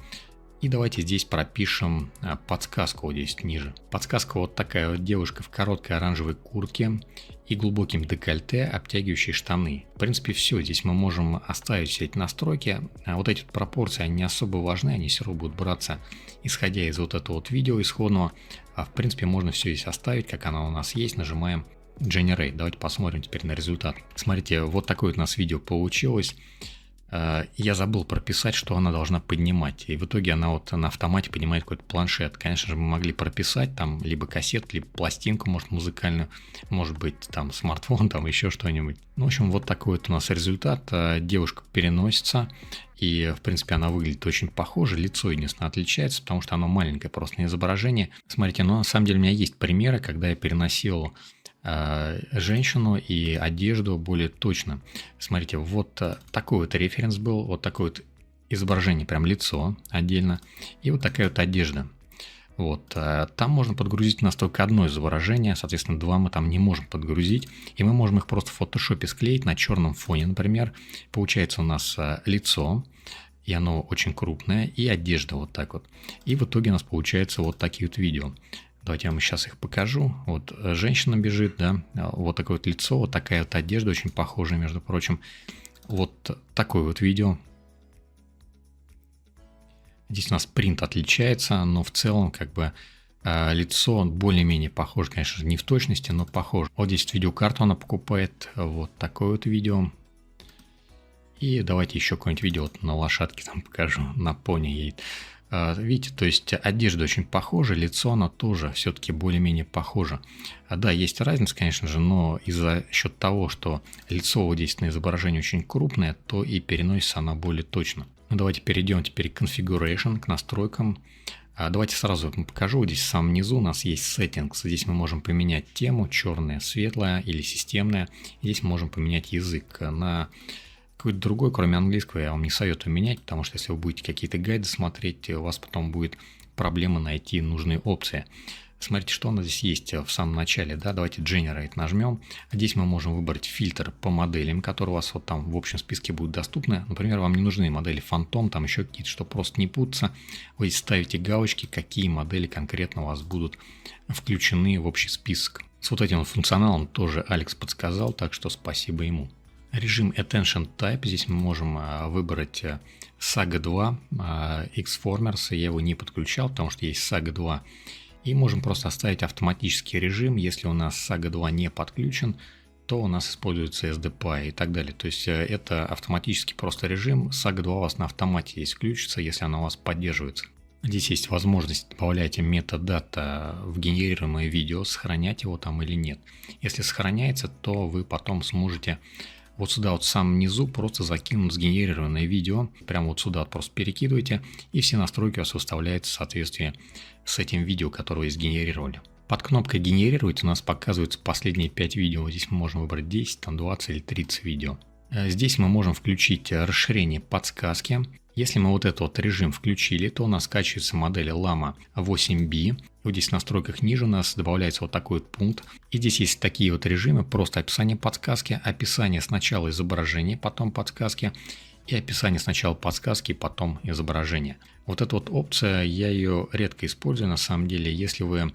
И давайте здесь пропишем подсказку вот здесь ниже. Подсказка вот такая вот: девушка в короткой оранжевой куртке и глубоким декольте, обтягивающие штаны. В принципе, все. Здесь мы можем оставить все эти настройки. Вот эти пропорции, они не особо важны, они все равно будут браться, исходя из вот этого вот видео исходного. В принципе, можно все здесь оставить, как оно у нас есть. Нажимаем Generate. Давайте посмотрим теперь на результат. Смотрите, вот такое вот у нас видео получилось. Я забыл прописать, что она должна поднимать. И в итоге она вот на автомате поднимает какой-то планшет. Конечно же, мы могли прописать там либо кассету, либо пластинку, может, музыкальную, может быть, там смартфон, там еще что-нибудь. Ну, в общем, вот такой вот у нас результат. Девушка переносится. И, в принципе, она выглядит очень похоже. Лицо единственное отличается, потому что оно маленькое просто на изображении. Смотрите, но на самом деле у меня есть примеры, когда я переносил женщину и одежду более точно. Смотрите, вот такой вот референс был, вот такое вот изображение, прям лицо отдельно, и вот такая вот одежда. Вот, там можно подгрузить у нас только одно изображение, соответственно, два мы там не можем подгрузить, и мы можем их просто в фотошопе склеить на черном фоне, например. Получается у нас лицо, и оно очень крупное, и одежда вот так вот. И в итоге у нас получается вот такие вот видео. Давайте я вам сейчас их покажу. Вот женщина бежит, да, вот такое вот лицо, вот такая вот одежда, очень похожая, между прочим. Вот такое вот видео. Здесь у нас принт отличается, но в целом как бы лицо более-менее похоже, конечно же, не в точности, но похоже. Вот здесь видеокарту она покупает, вот такое вот видео. И давайте еще какое-нибудь видео вот на лошадке там покажу, на пони едет. Видите, то есть одежда очень похожа, лицо оно тоже все-таки более-менее похоже. Да, есть разница, конечно же, но из-за счет того, что лицо вот здесь на изображении очень крупное, то и переносится она более точно. Ну, давайте перейдем теперь к Configuration, к настройкам. Давайте сразу вам покажу. Вот здесь в самом низу у нас есть Settings. Здесь мы можем поменять тему, черная, светлая или системная. Здесь мы можем поменять язык на какой-то другой, кроме английского, я вам не советую менять, потому что если вы будете какие-то гайды смотреть, у вас потом будет проблема найти нужные опции. Смотрите, что у нас здесь есть в самом начале, да, давайте Generate нажмем. Здесь мы можем выбрать фильтр по моделям, которые у вас вот там в общем списке будут доступны. Например, вам не нужны модели Phantom, там еще какие-то, чтобы просто не путаться. Вы здесь ставите галочки, какие модели конкретно у вас будут включены в общий список. С вот этим функционалом тоже Алекс подсказал, так что спасибо ему. Режим Attention Type. Здесь мы можем выбрать Saga 2, Xformers. Я его не подключал, потому что есть Saga 2. И можем просто оставить автоматический режим. Если у нас Saga 2 не подключен, то у нас используется SDPI и так далее. То есть это автоматический просто режим. Saga 2 у вас на автомате здесь включится, если она у вас поддерживается. Здесь есть возможность добавлять метадата в генерируемое видео, сохранять его там или нет. Если сохраняется, то вы потом сможете вот сюда вот в самом низу просто закинуть сгенерированное видео. Прямо вот сюда просто перекидываете, и все настройки у вас выставляются в соответствии с этим видео, которое вы сгенерировали. Под кнопкой «Генерировать» у нас показываются последние 5 видео. Здесь мы можем выбрать 10, там 20 или 30 видео. Здесь мы можем включить расширение подсказки. Если мы вот этот вот режим включили, то у нас скачивается модель Llama 8B. Вот здесь в настройках ниже у нас добавляется вот такой вот пункт. И здесь есть такие вот режимы: просто описание подсказки, описание сначала изображения, потом подсказки, и описание сначала подсказки, потом изображения. Вот эта вот опция, я ее редко использую на самом деле. Если вы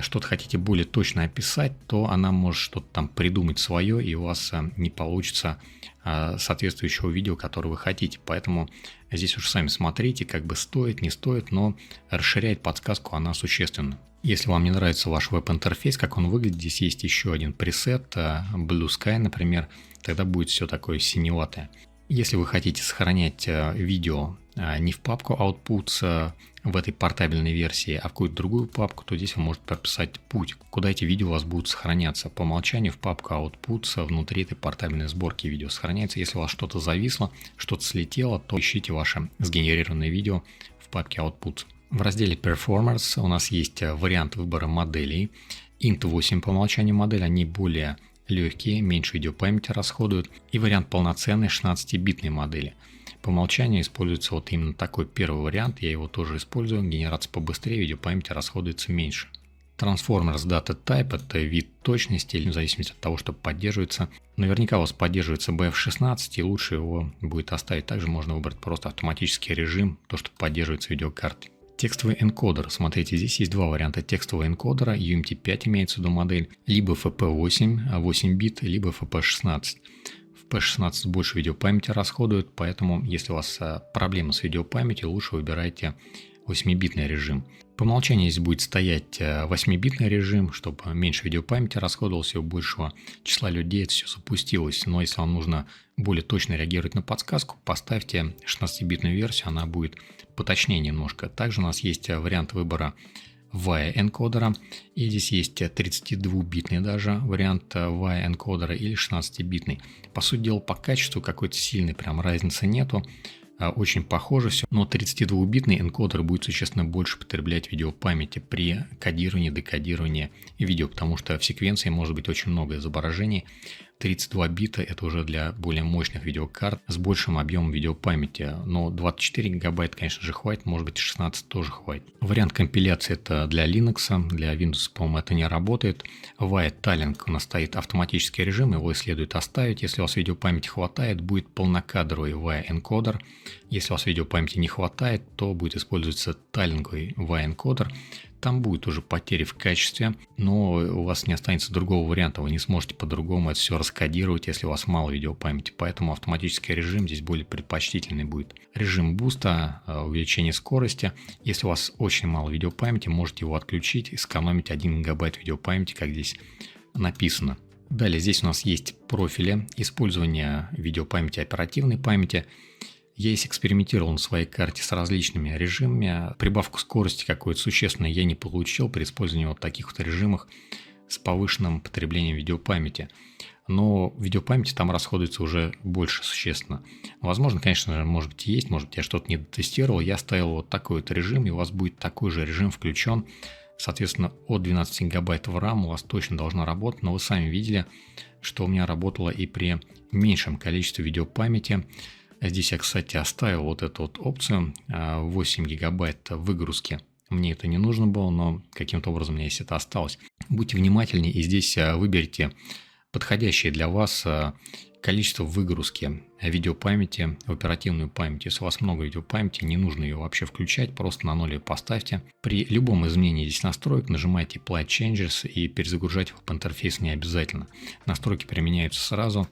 что-то хотите более точно описать, то она может что-то там придумать свое, и у вас не получится соответствующего видео, которое вы хотите. Поэтому здесь уж сами смотрите, как бы стоит, не стоит, но расширяет подсказку она существенно. Если вам не нравится ваш веб-интерфейс, как он выглядит, здесь есть еще один пресет, Blue Sky, например, тогда будет все такое синеватое. Если вы хотите сохранять видео не в папку Outputs в этой портабельной версии, а в какую-то другую папку, то здесь вы можете прописать путь, куда эти видео у вас будут сохраняться. По умолчанию в папку Outputs внутри этой портабельной сборки видео сохраняется. Если у вас что-то зависло, что-то слетело, то ищите ваше сгенерированное видео в папке Outputs. В разделе Performance у нас есть вариант выбора моделей. Int8 по умолчанию модель, они более легкие, меньше видеопамяти расходуют. И вариант полноценной 16-битной модели. По умолчанию используется вот именно такой первый вариант, я его тоже использую, генерация побыстрее, видеопамяти расходуется меньше. Transformers Data Type – это вид точности, в зависимости от того, что поддерживается. Наверняка у вас поддерживается BF16, и лучше его будет оставить. Также можно выбрать просто автоматический режим, то, что поддерживается видеокартой. Текстовый энкодер. Смотрите, здесь есть два варианта текстового энкодера. UMT5 имеется в виду модель. Либо FP8, 8 бит, либо FP16. FP16 больше видеопамяти расходует, поэтому если у вас проблемы с видеопамятью, лучше выбирайте 8-битный режим. По умолчанию здесь будет стоять 8-битный режим, чтобы меньше видеопамяти расходовалось, и у большего числа людей это все запустилось. Но если вам нужно более точно реагировать на подсказку, поставьте 16-битную версию, она будет поточнее немножко. Также у нас есть вариант выбора VAE энкодера, и здесь есть 32-битный даже вариант VAE энкодера или 16-битный. По сути дела, по качеству какой-то сильной прям разницы нету. Очень похоже все, но 32-битный энкодер будет существенно больше потреблять видеопамяти при кодировании, декодировании видео, потому что в секвенции может быть очень много изображений. 32 бита – это уже для более мощных видеокарт с большим объемом видеопамяти, но 24 гигабайт, конечно же, хватит, может быть, 16 тоже хватит. Вариант компиляции – это для Linux, для Windows, по-моему, это не работает. VAE Tiling у нас стоит автоматический режим, его следует оставить. Если у вас видеопамяти хватает, будет полнокадровый VAE энкодер. Если у вас видеопамяти не хватает, то будет использоваться тайлинговый VAE энкодер. Там будет уже потери в качестве, но у вас не останется другого варианта, вы не сможете по-другому это все раскодировать, если у вас мало видеопамяти, поэтому автоматический режим здесь более предпочтительный будет. Режим буста, увеличение скорости, если у вас очень мало видеопамяти, можете его отключить и сэкономить 1 гигабайт видеопамяти, как здесь написано. Далее здесь у нас есть профили использования видеопамяти, оперативной памяти. Я здесь экспериментировал на своей карте с различными режимами. Прибавку скорости какой-то существенной я не получил при использовании вот таких вот режимах с повышенным потреблением видеопамяти. Но видеопамяти там расходуется уже больше существенно. Возможно, конечно, может быть есть, может быть я что-то не дотестировал. Я ставил вот такой вот режим, и у вас будет такой же режим включен. Соответственно, от 12 гигабайт в RAM у вас точно должно работать, но вы сами видели, что у меня работало и при меньшем количестве видеопамяти. Здесь я, кстати, оставил вот эту вот опцию 8 гигабайт выгрузки. Мне это не нужно было, но каким-то образом у меня здесь это осталось. Будьте внимательнее и здесь выберите подходящее для вас количество выгрузки видеопамяти в оперативную память. Если у вас много видеопамяти, не нужно ее вообще включать, просто на 0 ее поставьте. При любом изменении здесь настроек нажимайте Apply Changes и перезагружать в интерфейс не обязательно. Настройки применяются сразу.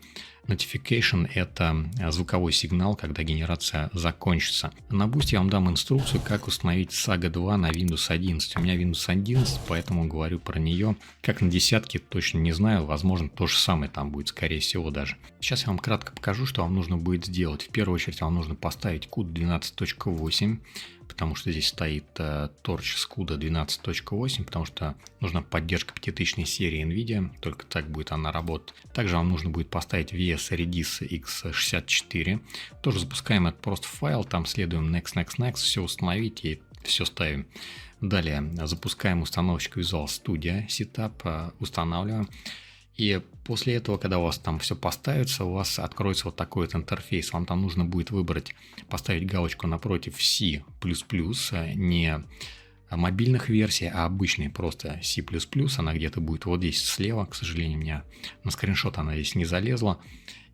Notification – это звуковой сигнал, когда генерация закончится. На Boosty я вам дам инструкцию, как установить Saga 2 на Windows 11. У меня Windows 11, поэтому говорю про нее. Как на десятке, точно не знаю. Возможно, то же самое там будет, скорее всего даже. Сейчас я вам кратко покажу, что вам нужно будет сделать. В первую очередь вам нужно поставить CUDA 12.8, потому что здесь стоит торч с CUDA 12.8, потому что нужна поддержка пятитысячной серии NVIDIA, только так будет она работать. Также вам нужно будет поставить VS Redis X64. Тоже запускаем этот просто файл, там следуем next, все установить и все ставим. Далее запускаем установщик Visual Studio Setup, устанавливаем. И после этого, когда у вас там все поставится, у вас откроется вот такой вот интерфейс. Вам там нужно будет выбрать, поставить галочку напротив C++, не мобильных версий, а обычной просто C++. Она где-то будет вот здесь слева, к сожалению, у меня на скриншот она здесь не залезла.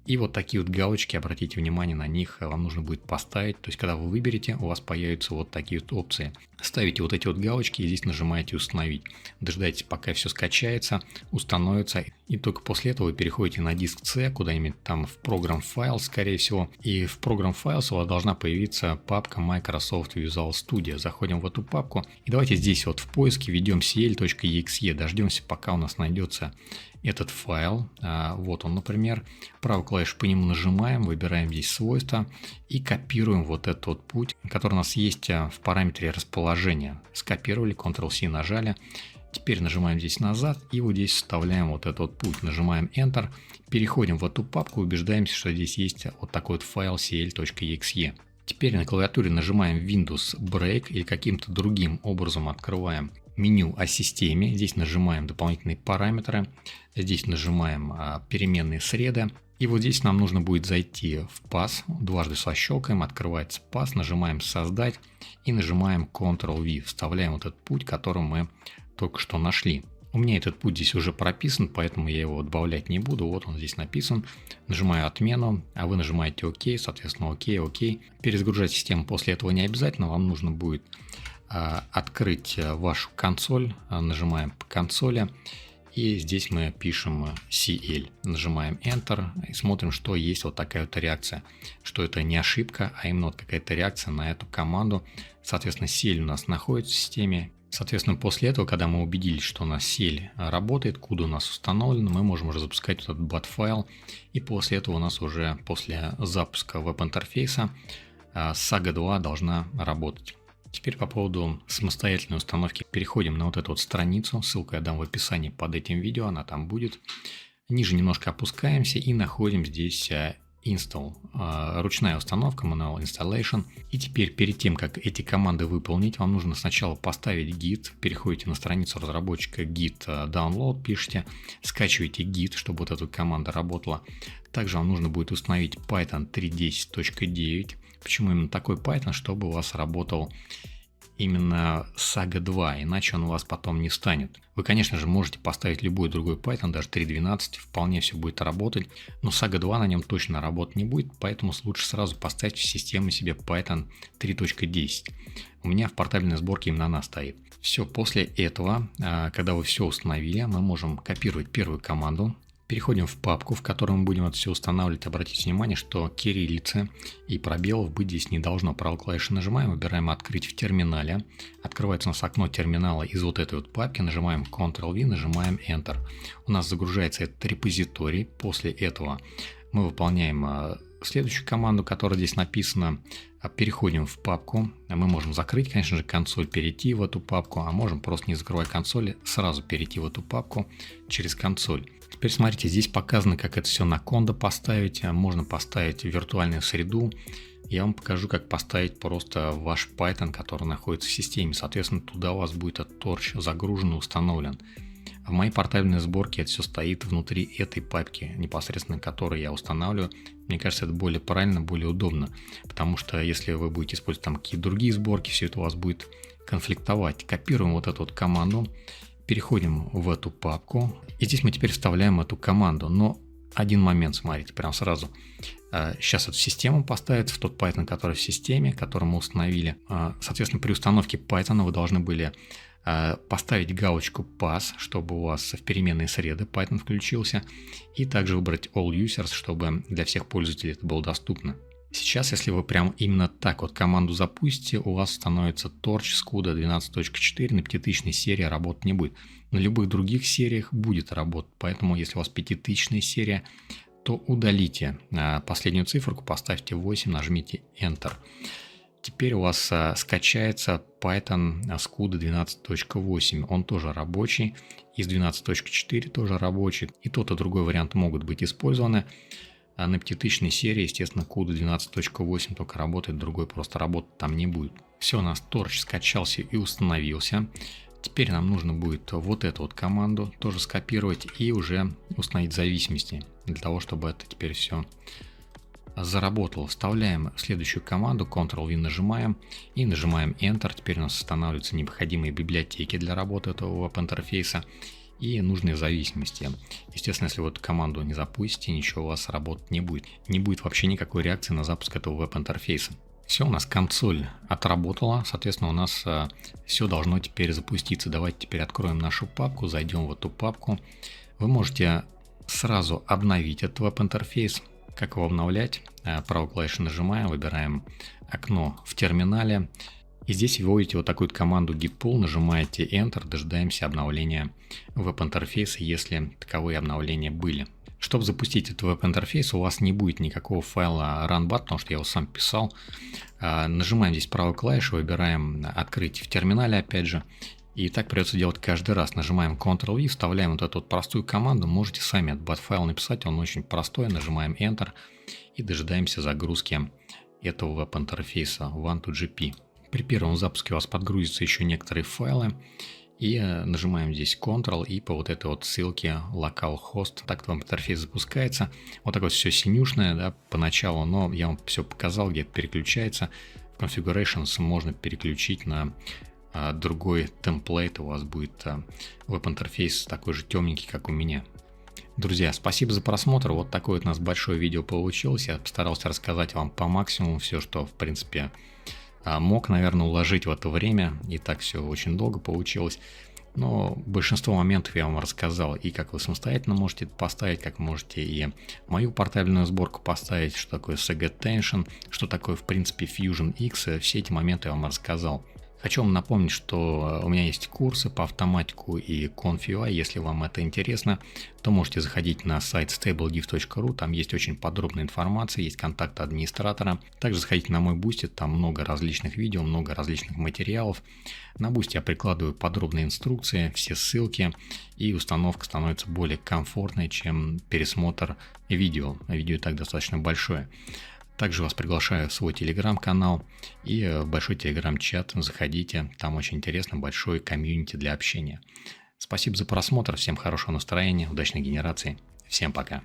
И вот такие вот галочки, обратите внимание на них, вам нужно будет поставить. То есть, когда вы выберете, у вас появятся вот такие вот опции. Ставите вот эти вот галочки и здесь нажимаете «Установить». Дождайтесь, пока все скачается, установится, И только после этого вы переходите на диск C, куда-нибудь там в Program Files, скорее всего. И в Program Files у вас должна появиться папка Microsoft Visual Studio. Заходим в эту папку. И давайте здесь вот в поиске введем cl.exe. Дождемся, пока у нас найдется этот файл. Вот он, например. Правую клавишу по нему нажимаем, выбираем здесь свойства и копируем вот этот вот путь, который у нас есть в параметре расположения. Скопировали, Ctrl-C нажали. Теперь нажимаем здесь назад и вот здесь вставляем вот этот вот путь. Нажимаем Enter, переходим в эту папку, убеждаемся, что здесь есть вот такой вот файл cl.exe. Теперь на клавиатуре нажимаем Windows Break или каким-то другим образом открываем меню о системе. Здесь нажимаем дополнительные параметры, здесь нажимаем переменные среды. И вот здесь нам нужно будет зайти в пас, дважды сощелкаем, открывается пас, нажимаем создать и нажимаем Ctrl-V, вставляем вот этот путь, который мы только что нашли. У меня этот путь здесь уже прописан, поэтому я его добавлять не буду. Вот он здесь написан. Нажимаю отмену, а вы нажимаете ОК, соответственно ОК. Перезагружать систему после этого не обязательно, вам нужно будет открыть вашу консоль, нажимаем по консоли. И здесь мы пишем CL, нажимаем Enter и смотрим, что есть вот такая вот реакция. Что это не ошибка, а именно вот какая-то реакция на эту команду. Соответственно, CL у нас находится в системе. Соответственно, после этого, когда мы убедились, что у нас CL работает, CUDA у нас установлен, мы можем уже запускать этот BAT-файл. И после этого у нас уже после запуска веб-интерфейса Saga 2 должна работать. Теперь по поводу самостоятельной установки переходим на вот эту вот страницу. Ссылку я дам в описании под этим видео, она там будет. Ниже немножко опускаемся и находим здесь Install. Ручная установка, Manual Installation. И теперь перед тем, как эти команды выполнить, вам нужно сначала поставить git. Переходите на страницу разработчика git download, пишите, скачиваете git, чтобы вот эта команда работала. Также вам нужно будет установить Python 3.10.9. Почему именно такой Python? Чтобы у вас работал именно Saga 2, иначе он у вас потом не станет. Вы, конечно же, можете поставить любой другой Python, даже 3.12, вполне все будет работать, но Saga 2 на нем точно работать не будет, поэтому лучше сразу поставить в систему себе Python 3.10. У меня в портабельной сборке именно она стоит. Все, после этого, когда вы все установили, мы можем копировать первую команду. Переходим в папку, в которой мы будем это все устанавливать. Обратите внимание, что кириллицы и пробелов быть здесь не должно. Правой клавишей нажимаем, выбираем «Открыть в терминале». Открывается у нас окно терминала из вот этой вот папки. Нажимаем Ctrl-V, нажимаем Enter. У нас загружается этот репозиторий. После этого мы выполняем следующую команду, которая здесь написана. Переходим в папку. Мы можем закрыть, конечно же, консоль, перейти в эту папку, а можем просто не закрывая консоль, сразу перейти в эту папку через консоль. Теперь смотрите, здесь показано, как это все на кондо поставить. Можно поставить виртуальную среду. Я вам покажу, как поставить просто ваш Python, который находится в системе. Соответственно, туда у вас будет этот торч загружен и установлен. В моей портабельной сборке это все стоит внутри этой папки, непосредственно которой я устанавливаю. Мне кажется, это более правильно, более удобно. Потому что если вы будете использовать там какие-то другие сборки, все это у вас будет конфликтовать. Копируем вот эту вот команду. Переходим в эту папку. И здесь мы теперь вставляем эту команду. Но один момент, смотрите, прям сразу. Сейчас эту систему поставится в тот Python, который в системе, который мы установили. Соответственно, при установке Python вы должны были поставить галочку Pass, чтобы у вас в переменные среды Python включился. И также выбрать All Users, чтобы для всех пользователей это было доступно. Сейчас, если вы прям именно так вот команду запустите, у вас становится торч с CUDA 12.4, на 5000 серии работать не будет. На любых других сериях будет работать, поэтому если у вас 5000 серия, то удалите последнюю циферку, поставьте 8, нажмите Enter. Теперь у вас скачается Python с CUDA 12.8, он тоже рабочий, из 12.4 тоже рабочий, и тот и другой вариант могут быть использованы. На 5000 серии, естественно, CUDA 12.8 только работает, другой просто работать там не будет. Все, у нас торч скачался и установился. Теперь нам нужно будет вот эту вот команду тоже скопировать и уже установить зависимости, для того, чтобы это теперь все заработало. Вставляем следующую команду, Ctrl-V нажимаем и нажимаем Enter. Теперь у нас устанавливаются необходимые библиотеки для работы этого веб-интерфейса и нужные зависимости. Естественно, если вы эту команду не запустите, ничего у вас работать не будет. Не будет вообще никакой реакции на запуск этого веб-интерфейса. Все, у нас консоль отработала, соответственно, у нас все должно теперь запуститься. Давайте теперь откроем нашу папку, зайдем в эту папку. Вы можете сразу обновить этот веб-интерфейс. Как его обновлять? Правой клавишей нажимаем, выбираем окно в терминале. И здесь вы вводите вот такую команду git pull, нажимаете Enter, дожидаемся обновления веб-интерфейса, если таковые обновления были. Чтобы запустить этот веб-интерфейс, у вас не будет никакого файла runbat, потому что я его сам писал. Нажимаем здесь правую клавишу, выбираем «Открыть в терминале» опять же. И так придется делать каждый раз. Нажимаем Ctrl-V, вставляем вот эту вот простую команду. Можете сами этот bat-файл написать, он очень простой. Нажимаем Enter и дожидаемся загрузки этого веб-интерфейса One2GP. При первом запуске у вас подгрузятся еще некоторые файлы. И нажимаем здесь Ctrl и по вот этой вот ссылке localhost. Так вам интерфейс запускается. Вот так вот все синюшное, да, поначалу, но я вам все показал, где это переключается. В Configurations можно переключить на другой темплейт. У вас будет веб-интерфейс такой же темненький, как у меня. Друзья, спасибо за просмотр. Вот такое вот у нас большое видео получилось. Я постарался рассказать вам по максимуму все, что в принципе мог, наверное, уложить в это время. И так все очень долго получилось. Но большинство моментов я вам рассказал. И как вы самостоятельно можете это поставить, как можете и мою портабельную сборку поставить, что такое SG Tension, что такое, в принципе, Fusion X. Все эти моменты я вам рассказал. Хочу вам напомнить, что у меня есть курсы по автоматику и Conf.ui. Если вам это интересно, то можете заходить на сайт stablediff.ru. Там есть очень подробная информация, есть контакт администратора. Также заходите на мой Boosty, там много различных видео, много различных материалов. На Boosty я прикладываю подробные инструкции, все ссылки, и установка становится более комфортной, чем пересмотр видео. Видео и так достаточно большое. Также вас приглашаю в свой телеграм-канал и в большой телеграм-чат. Заходите, там очень интересно, большой комьюнити для общения. Спасибо за просмотр, всем хорошего настроения, удачной генерации, всем пока.